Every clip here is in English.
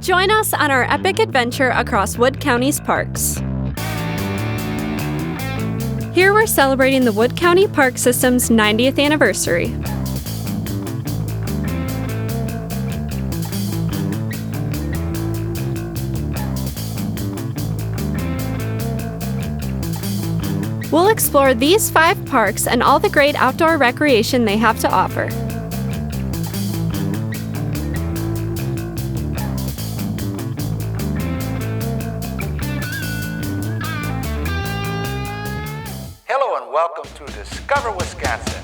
Join us on our epic adventure across Wood County's parks. Here we're celebrating the Wood County Park System's 90th anniversary. We'll explore these 5 parks and all the great outdoor recreation they have to offer. Hello and welcome to Discover Wisconsin.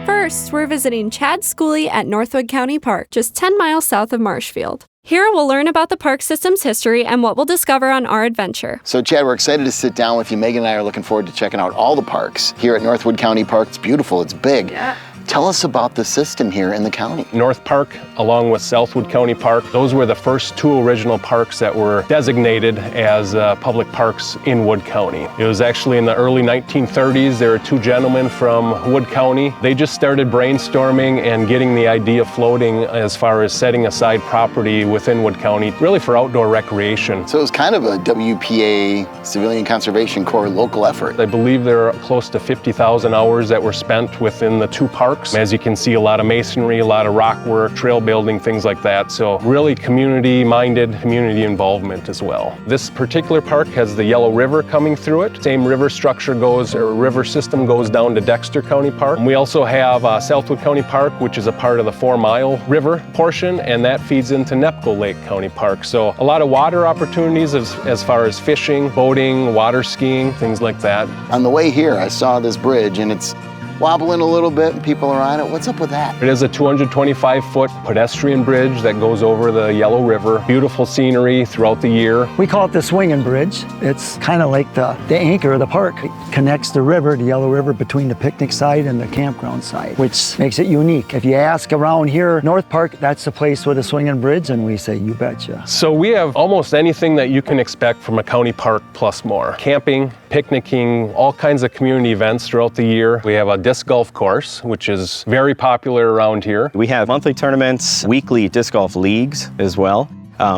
First, we're visiting Chad Schooley at Northwood County Park, just 10 miles south of Marshfield. Here, we'll learn about the park system's history and what we'll discover on our adventure. So, Chad, we're excited to sit down with you. Megan and I are looking forward to checking out all the parks here at Northwood County Park. It's beautiful, it's big. Yeah. Tell us about the system here in the county. North Park, along with Southwood County Park, those were the first 2 original parks that were designated as public parks in Wood County. It was actually in the early 1930s. There were 2 gentlemen from Wood County. They just started brainstorming and getting the idea floating as far as setting aside property within Wood County, really for outdoor recreation. So it was kind of a WPA, Civilian Conservation Corps, local effort. I believe there are close to 50,000 hours that were spent within the 2 parks. As you can see, a lot of masonry, a lot of rock work, trail building, things like that. So really community-minded, community involvement as well. This particular park has the Yellow River coming through it. Same river structure goes, or river system goes down to Dexter County Park. And we also have Southwood County Park, which is a part of the 4 Mile River portion, and that feeds into Nepco Lake County Park. So a lot of water opportunities as far as fishing, boating, water skiing, things like that. On the way here, I saw this bridge and it's wobbling a little bit and people are on it. What's up with that? It is a 225-foot pedestrian bridge that goes over the Yellow River. Beautiful scenery throughout the year. We call it the swinging bridge. It's kind of like the anchor of the park. It connects the river, the Yellow River, between the picnic side and the campground side, which makes it unique. If you ask around here, North Park, that's the place with a swinging bridge, and we say, you betcha. So we have almost anything that you can expect from a county park plus more. Camping, picnicking, all kinds of community events throughout the year. We have a disc golf course, which is very popular around here. We have monthly tournaments, weekly disc golf leagues as well.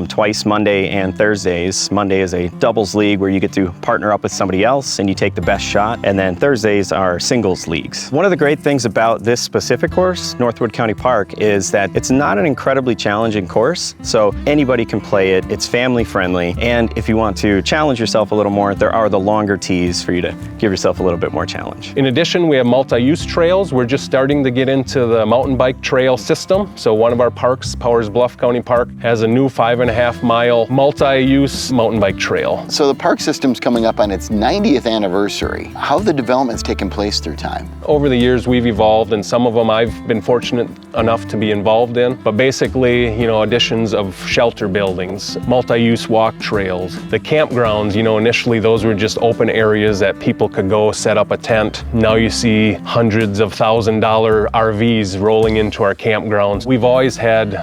Twice Monday and Thursdays. Monday is a doubles league where you get to partner up with somebody else and you take the best shot. And then Thursdays are singles leagues. One of the great things about this specific course, Northwood County Park, is that it's not an incredibly challenging course. So anybody can play it. It's family friendly. And if you want to challenge yourself a little more, there are the longer tees for you to give yourself a little bit more challenge. In addition, we have multi-use trails. We're just starting to get into the mountain bike trail system. So one of our parks, Powers Bluff County Park, has a new 5.5-mile multi-use mountain bike trail. So the park system's coming up on its 90th anniversary. How have the developments taken place through time? Over the years we've evolved, and some of them I've been fortunate enough to be involved in. But basically, additions of shelter buildings, multi-use walk trails, the campgrounds, initially those were just open areas that people could go set up a tent. Now you see hundreds of $1,000 RVs rolling into our campgrounds. We've always had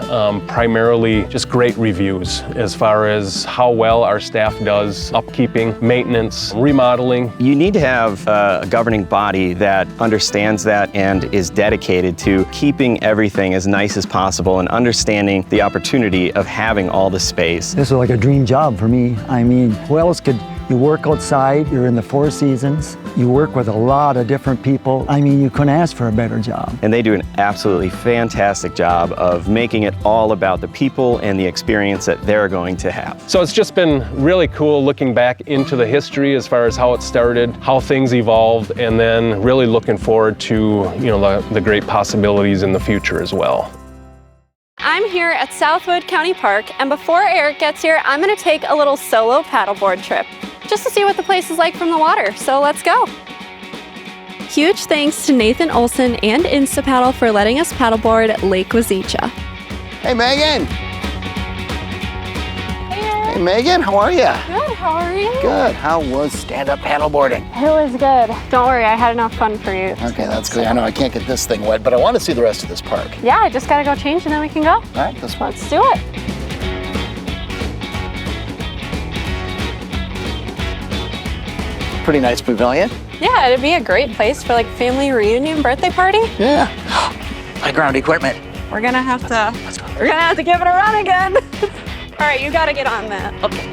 primarily just great reviews as far as how well our staff does upkeeping, maintenance, remodeling. You need to have a governing body that understands that and is dedicated to keeping everything as nice as possible and understanding the opportunity of having all the space. This was like a dream job for me. I mean, who else could? You work outside, you're in the 4 seasons, you work with a lot of different people. I mean, you couldn't ask for a better job. And they do an absolutely fantastic job of making it all about the people and the experience that they're going to have. So it's just been really cool looking back into the history as far as how it started, how things evolved, and then really looking forward to, the great possibilities in the future as well. I'm here at Southwood County Park, and before Eric gets here, I'm going to take a little solo paddleboard trip just to see what the place is like from the water. So let's go. Huge thanks to Nathan Olson and Instapaddle for letting us paddleboard Lake Wazeecha. Hey, Megan. Hey, Eric. Hey, Megan, how are you? Good, how are you? Good. How was stand-up paddleboarding? It was good. Don't worry, I had enough fun for you. Okay, that's good. I know I can't get this thing wet, but I want to see the rest of this park. Yeah, I just gotta go change and then we can go. All right, this one. Let's do it. Pretty nice pavilion. Yeah, it'd be a great place for like family reunion birthday party. Yeah. Playground equipment. We're gonna have to give it a run again. All right, you gotta get on that. Okay.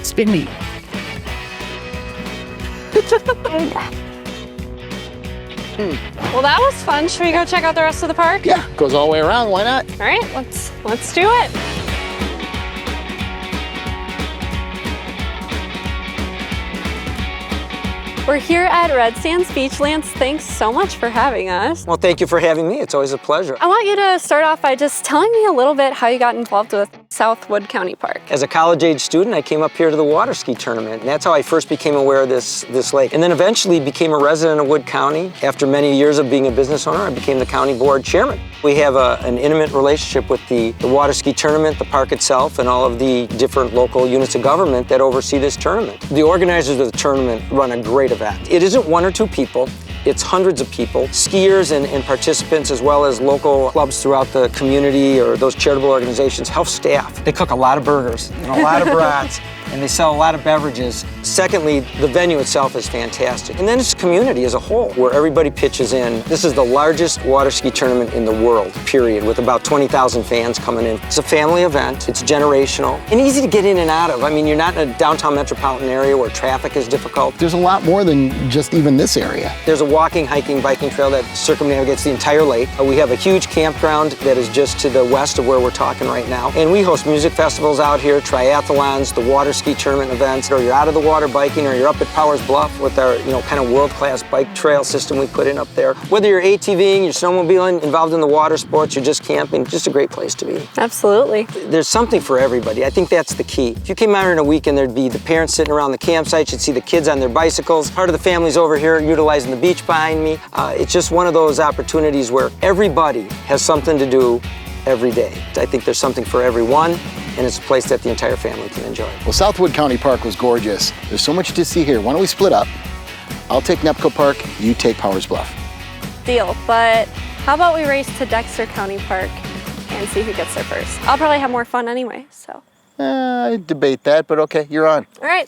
Spin me. Well, that was fun. Should we go check out the rest of the park? Yeah, goes all the way around. Why not? All right, let's do it. We're here at Red Sands Beach. Lance, thanks so much for having us. Well, thank you for having me. It's always a pleasure. I want you to start off by just telling me a little bit how you got involved with Southwood County Park. As a college-age student, I came up here to the water ski tournament, and that's how I first became aware of this lake. And then eventually became a resident of Wood County. After many years of being a business owner, I became the county board chairman. We have an intimate relationship with the water ski tournament, the park itself, and all of the different local units of government that oversee this tournament. The organizers of the tournament run a great event. It isn't one or two people. It's hundreds of people, skiers and participants, as well as local clubs throughout the community or those charitable organizations, health staff. They cook a lot of burgers and a lot of brats, and they sell a lot of beverages. Secondly, the venue itself is fantastic. And then it's community as a whole, where everybody pitches in. This is the largest water ski tournament in the world, period, with about 20,000 fans coming in. It's a family event, it's generational, and easy to get in and out of. I mean, you're not in a downtown metropolitan area where traffic is difficult. There's a lot more than just even this area. There's a walking, hiking, biking trail that circumnavigates the entire lake. We have a huge campground that is just to the west of where we're talking right now. And we host music festivals out here, triathlons, the water ski tournament events, or you're out of the water biking, or you're up at Powers Bluff with our, kind of world-class bike trail system we put in up there. Whether you're ATVing, you're snowmobiling, involved in the water sports, you're just camping, just a great place to be. Absolutely. There's something for everybody. I think that's the key. If you came out here on a weekend, there'd be the parents sitting around the campsite, you'd see the kids on their bicycles, part of the family's over here utilizing the beach behind me. It's just one of those opportunities where everybody has something to do every day. I think there's something for everyone, and it's a place that the entire family can enjoy. Well, Southwood County Park was gorgeous. There's so much to see here. Why don't we split up? I'll take Nepco Park, you take Powers Bluff. Deal, but how about we race to Dexter County Park and see who gets there first? I'll probably have more fun anyway, so. I debate that, but okay, you're on. All right.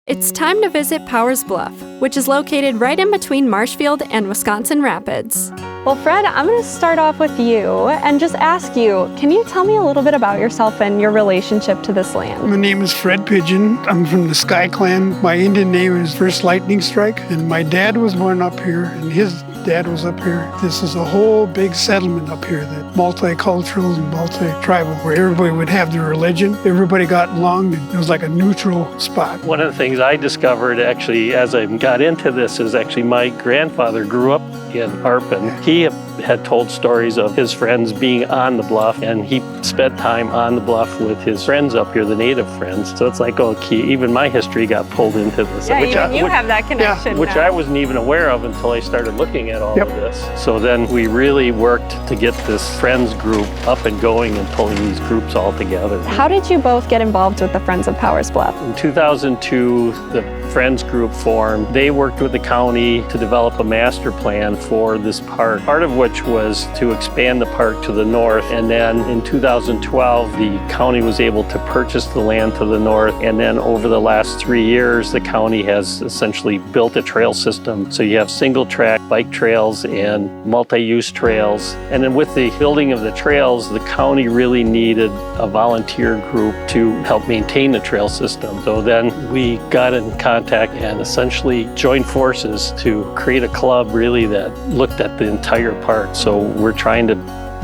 It's time to visit Powers Bluff, which is located right in between Marshfield and Wisconsin Rapids. Well, Fred, I'm going to start off with you and just ask you, can you tell me a little bit about yourself and your relationship to this land? My name is Fred Pigeon. I'm from the Sky Clan. My Indian name is First Lightning Strike, and my dad was born up here, and his dad was up here. This is a whole big settlement up here, that multicultural and multi-tribal, where everybody would have their religion. Everybody got along. It was like a neutral spot. One of the things I discovered actually as I got into this is actually my grandfather grew up in Arpin. He had told stories of his friends being on the bluff, and he spent time on the bluff with his friends up here, the native friends. So it's like, okay, even my history got pulled into this. Yeah, you have that connection which now. I wasn't even aware of until I started looking at all of this. So then we really worked to get this friends group up and going and pulling these groups all together. How did you both get involved with the Friends of Powers Bluff? In 2002, the Friends group formed. They worked with the county to develop a master plan for this park, part of which was to expand the park to the north. And then in 2012, the county was able to purchase the land to the north. And then over the last 3 years, the county has essentially built a trail system. So you have single track bike trails and multi-use trails. And then with the building of the trails, the county really needed a volunteer group to help maintain the trail system. So then we got in contact and essentially joined forces to create a club really that looked at the entire park. So we're trying to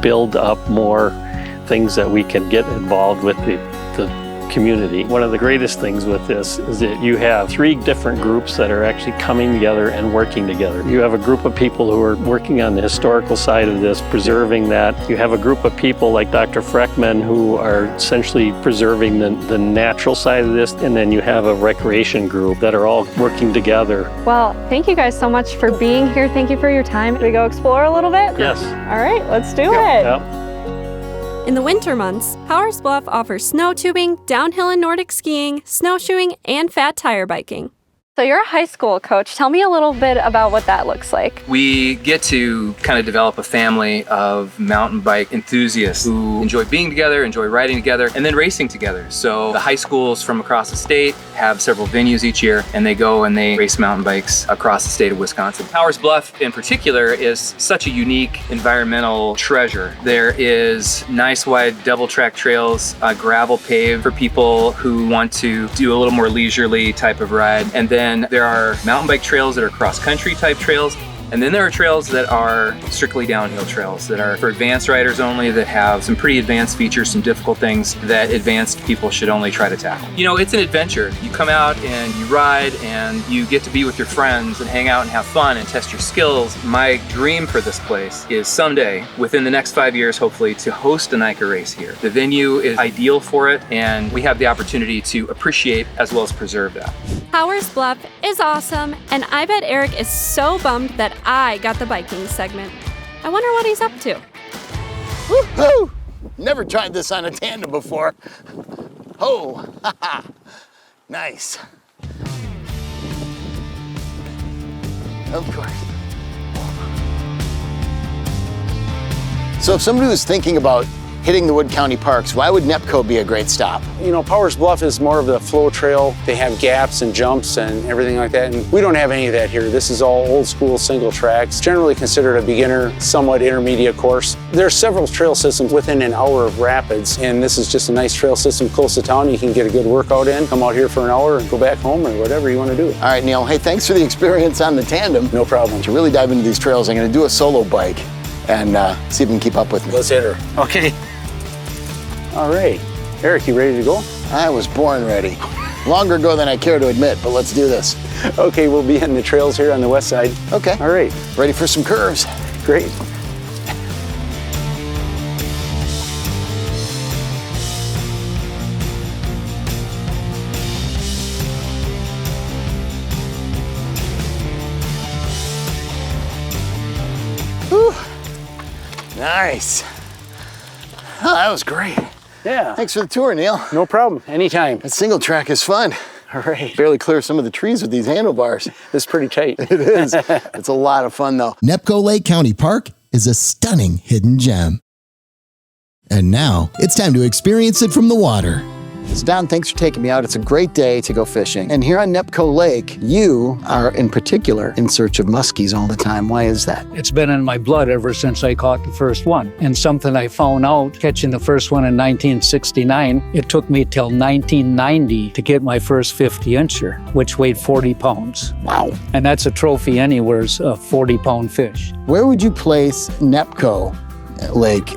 build up more things that we can get involved with the community. One of the greatest things with this is that you have 3 different groups that are actually coming together and working together. You have a group of people who are working on the historical side of this, preserving that. You have a group of people like Dr. Freckman who are essentially preserving the natural side of this, and then you have a recreation group that are all working together. Well, thank you guys so much for being here. Thank you for your time. Can we go explore a little bit? Yes. All right, let's do it. Yep. In the winter months, Powers Bluff offers snow tubing, downhill and Nordic skiing, snowshoeing, and fat tire biking. So you're a high school coach. Tell me a little bit about what that looks like. We get to kind of develop a family of mountain bike enthusiasts who enjoy being together, enjoy riding together, and then racing together. So the high schools from across the state have several venues each year, and they go and they race mountain bikes across the state of Wisconsin. Powers Bluff in particular is such a unique environmental treasure. There is nice wide double track trails, gravel paved for people who want to do a little more leisurely type of ride. And then there are mountain bike trails that are cross-country type trails. And then there are trails that are strictly downhill trails that are for advanced riders only, that have some pretty advanced features, some difficult things that advanced people should only try to tackle. You know, it's an adventure. You come out and you ride and you get to be with your friends and hang out and have fun and test your skills. My dream for this place is someday, within the next 5 years, hopefully, to host a NICA race here. The venue is ideal for it, and we have the opportunity to appreciate as well as preserve that. Powers Bluff is awesome, and I bet Eric is so bummed that I got the biking segment. I wonder what he's up to. Woo-hoo! Never tried this on a tandem before. Oh, haha, nice. Of course. So if somebody was thinking about hitting the Wood County parks, why would Nepco be a great stop? You know, Powers Bluff is more of the flow trail. They have gaps and jumps and everything like that, and we don't have any of that here. This is all old school single tracks, generally considered a beginner, somewhat intermediate course. There are several trail systems within an hour of rapids, and this is just a nice trail system close to town. You can get a good workout in, come out here for an hour and go back home or whatever you want to do. All right, Neil, hey, thanks for the experience on the tandem. No problem. To really dive into these trails, I'm gonna do a solo bike and see if you can keep up with me. Let's hit her. Okay. All right. Eric, you ready to go? I was born ready. Longer ago than I care to admit, but let's do this. Okay, we'll be hitting the trails here on the west side. Okay. All right. Ready for some curves. Great. Whew. Nice. Oh, that was great. Yeah. Thanks for the tour, Neil. No problem. Anytime. That single track is fun. All right. Barely clear some of the trees with these handlebars. It's pretty tight. It is. It's a lot of fun, though. Nepco Lake County Park is a stunning hidden gem. And now it's time to experience it from the water. So Don, thanks for taking me out. It's a great day to go fishing. And here on Nepco Lake, you are in particular in search of muskies all the time. Why is that? It's been in my blood ever since I caught the first one. And something I found out catching the first one in 1969, it took me till 1990 to get my first 50-incher, which weighed 40 pounds. Wow. And that's a trophy anywhere's a 40-pound fish. Where would you place Nepco Lake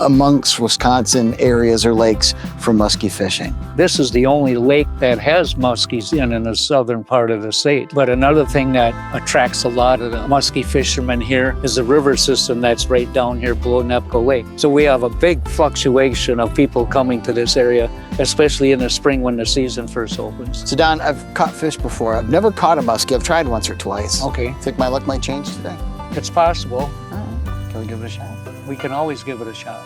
amongst Wisconsin areas or lakes for muskie fishing? This is the only lake that has muskies in the southern part of the state. But another thing that attracts a lot of the muskie fishermen here is the river system that's right down here below Nepco Lake. So we have a big fluctuation of people coming to this area, especially in the spring when the season first opens. So Don, I've caught fish before. I've never caught a muskie. I've tried once or twice. Okay. Think my luck might change today? It's possible. Oh, can we give it a shot? We can always give it a shot.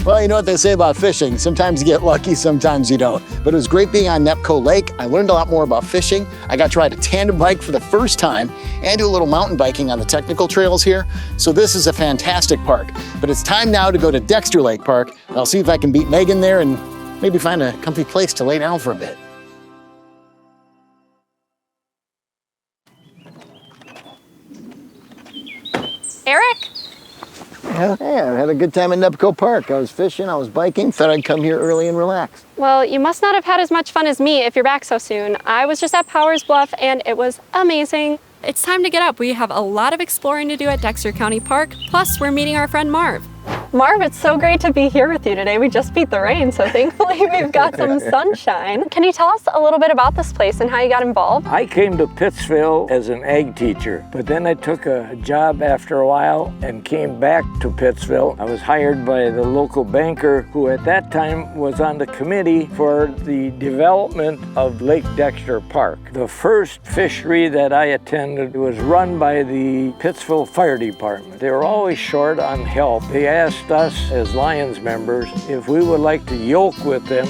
Well, you know what they say about fishing. Sometimes you get lucky, sometimes you don't. But it was great being on Nepco Lake. I learned a lot more about fishing. I got to ride a tandem bike for the first time and do a little mountain biking on the technical trails here. So this is a fantastic park. But it's time now to go to Dexter Lake Park. I'll see if I can beat Megan there and maybe find a comfy place to lay down for a bit. Eric? Yeah, hey, I had a good time in Nepco Park. I was fishing, I was biking, thought I'd come here early and relax. Well, you must not have had as much fun as me if you're back so soon. I was just at Powers Bluff and it was amazing. It's time to get up. We have a lot of exploring to do at Dexter County Park, plus we're meeting our friend Marv. Marv, it's so great to be here with you today. We just beat the rain, so thankfully we've got some sunshine. Can you tell us a little bit about this place and how you got involved? I came to Pittsville as an ag teacher, but then I took a job after a while and came back to Pittsville. I was hired by the local banker who at that time was on the committee for the development of Lake Dexter Park. The first fishery that I attended was run by the Pittsville Fire Department. They were always short on help. They asked us as Lions members if we would like to yoke with them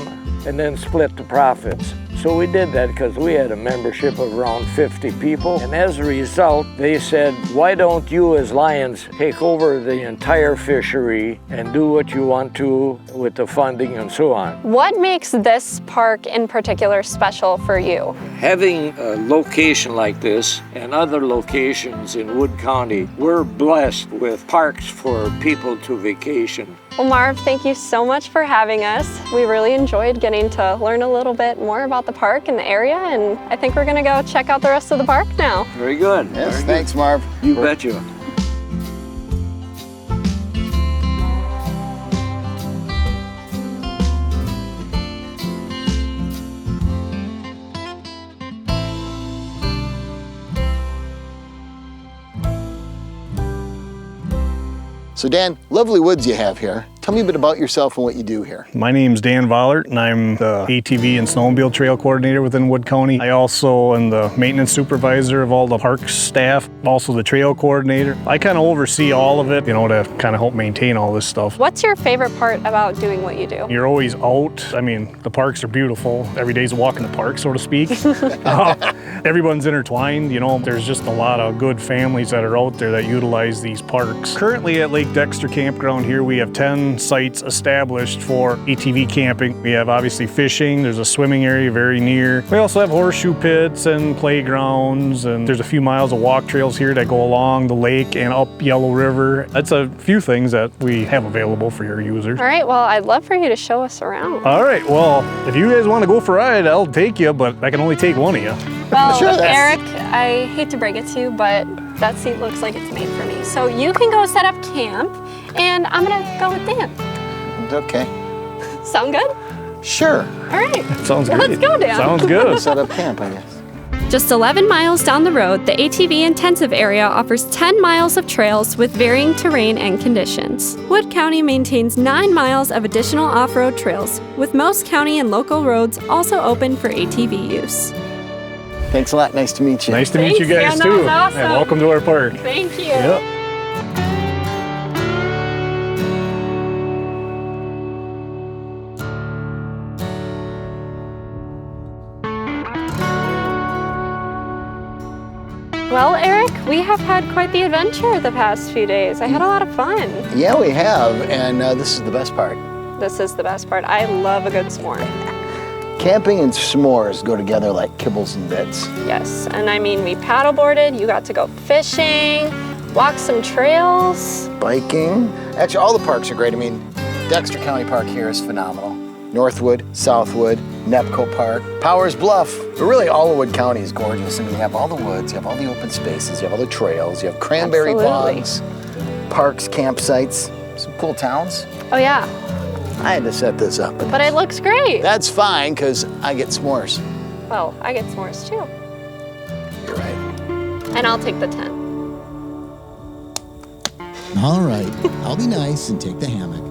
and then split the profits. So we did that because we had a membership of around 50 people. And as a result, they said, why don't you as Lions take over the entire fishery and do what you want to with the funding and so on. What makes this park in particular special for you? Having a location like this and other locations in Wood County, we're blessed with parks for people to vacation. Well, Marv, thank you so much for having us. We really enjoyed getting to learn a little bit more about the park and the area, and I think we're gonna go check out the rest of the park now. Very good. Yes, Very thanks, good. Marv. You betcha. So Dan, lovely woods you have here. Tell me a bit about yourself and what you do here. My name's Dan Vollert, and I'm the ATV and snowmobile trail coordinator within Wood County. I also am the maintenance supervisor of all the park staff, also the trail coordinator. I kind of oversee all of it, you know, to kind of help maintain all this stuff. What's your favorite part about doing what you do? You're always out. I mean, the parks are beautiful. Every day's a walk in the park, so to speak. Everyone's intertwined, you know. There's just a lot of good families that are out there that utilize these parks. Currently at Lake Dexter Campground here, we have 10 sites established for ATV camping. We have obviously fishing, there's a swimming area very near. We also have horseshoe pits and playgrounds, and there's a few miles of walk trails here that go along the lake and up Yellow River. That's a few things that we have available for your users. All right, well, I'd love for you to show us around. All right, well, if you guys want to go for a ride, I'll take you, but I can only take one of you. Well, Sure, Eric, I hate to break it to you, but that seat looks like it's made for me. So you can go set up camp, and I'm gonna go with Dan. Okay. Sound good? Sure. All right. Sounds good. Let's go, Dan. Sounds good. Set up camp, I guess. Just 11 miles down the road, the ATV intensive area offers 10 miles of trails with varying terrain and conditions. Wood County maintains 9 miles of additional off-road trails, with most county and local roads also open for ATV use. Thanks a lot. Nice to meet you. Nice to meet you Thanks, guys Dan, that too. was awesome. And welcome to our park. Thank you. Yep. Well, Eric, we have had quite the adventure the past few days. I had a lot of fun. Yeah, we have, and this is the best part. This is the best part. I love a good s'more. Camping and s'mores go together like kibbles and bits. Yes, and I mean, we paddleboarded, you got to go fishing, walk some trails. Biking. Actually, all the parks are great. I mean, Dexter County Park here is phenomenal. Northwood, Southwood, Nepco Park, Powers Bluff. But really, all of Wood County is gorgeous. I mean, you have all the woods, you have all the open spaces, you have all the trails, you have cranberry bogs, parks, campsites, some cool towns. Oh yeah. I had to set this up. But it looks great. That's fine, because I get s'mores. Well, I get s'mores too. You're right. And I'll take the tent. All right, I'll be nice and take the hammock.